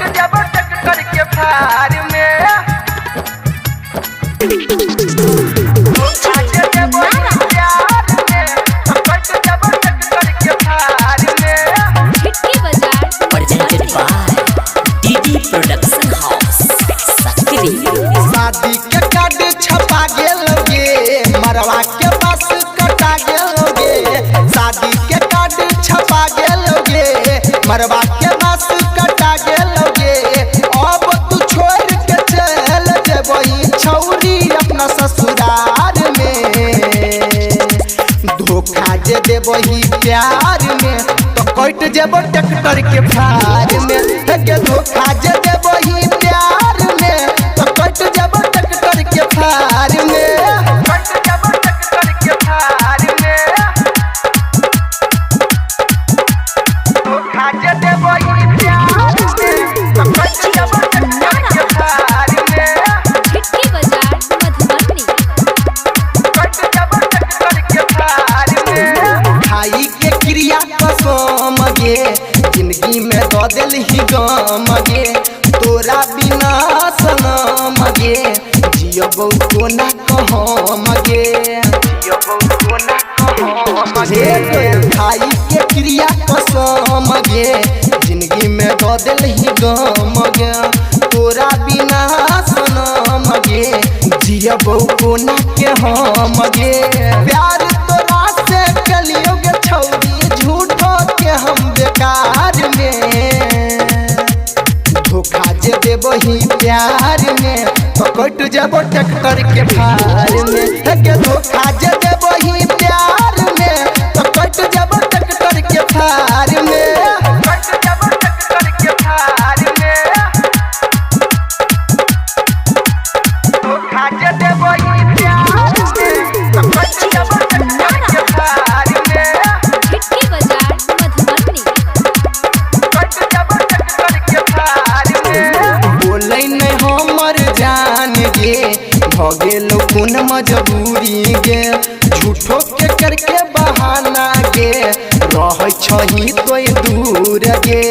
कट जब टक्कर के फार में धोखा दे देबो प्यार में कट जब टक्कर के फार में हिटकी बाजार presented by DD Production House Sakri शादी के कार्ड छपा गेल गे मरवा के बस कटा गेल गे शादी के कार्ड छपा गेल गे मरवा के बस कटा गेल गे अब तू छोड़ के चल जेबही छौरी अपना ससुराल में धोखा जे देबही प्यार में तो कट जेबो ट्रैक्टर के फार में के धोखा जे देबही प्यार में तो कट जेबो ट्रैक्टर के फार में कट जब टक्कर के फार में धोखा दे देबो प्यार में कट जब टक्कर के फार में हिटकी बाजार मधुबनी कट जब टक्कर के फार में खाई के क्रिया कसम गे जिंदगी में दो दिल ही गम गे तोरा बिना सनम गे जियबो कोना कहम गे खाई के क्रिया कसम गे जिंदगी में दो दिल ही गम गे तोरा बिना सनम गे जियबो कोना के हम गे प्यार तोरा से कलियो गे छौरी झूठो के हम बेकार में धोखा जे देबही प्यार में तो कट जेबो ट्रैक्टर के फार में के धोखा जे देबही प्यार में तो कट जेबो ट्रैक्टर के फार में कट जब टक्कर के फार में धोखा दे देबो प्यार में कट जब टक्कर के फार में हिटकी बाजार मधुबनी कट जब टक्कर के फार में बोलै नहीं हमर जान गे भ गेलो कोन मजबूरी गे झूठो के करके बहाना गे रहै छही तोय दूर गे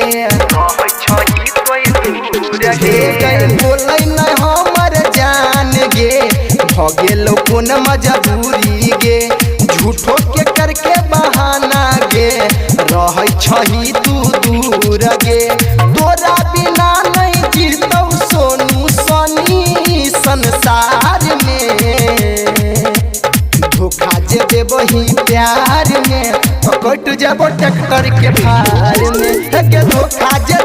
हे गई बोलै नहीं हमर जान गे भ गेलो कोन मजबूरी गे झूठो के करके बहाना गे रहै छही तू दूर गे तोरा बिना नहीं जीतौ सोनू सनी संसार में धोखा जे देबही प्यार में तो कट जेबो ट्रैक्टर के फार में के धोखा जे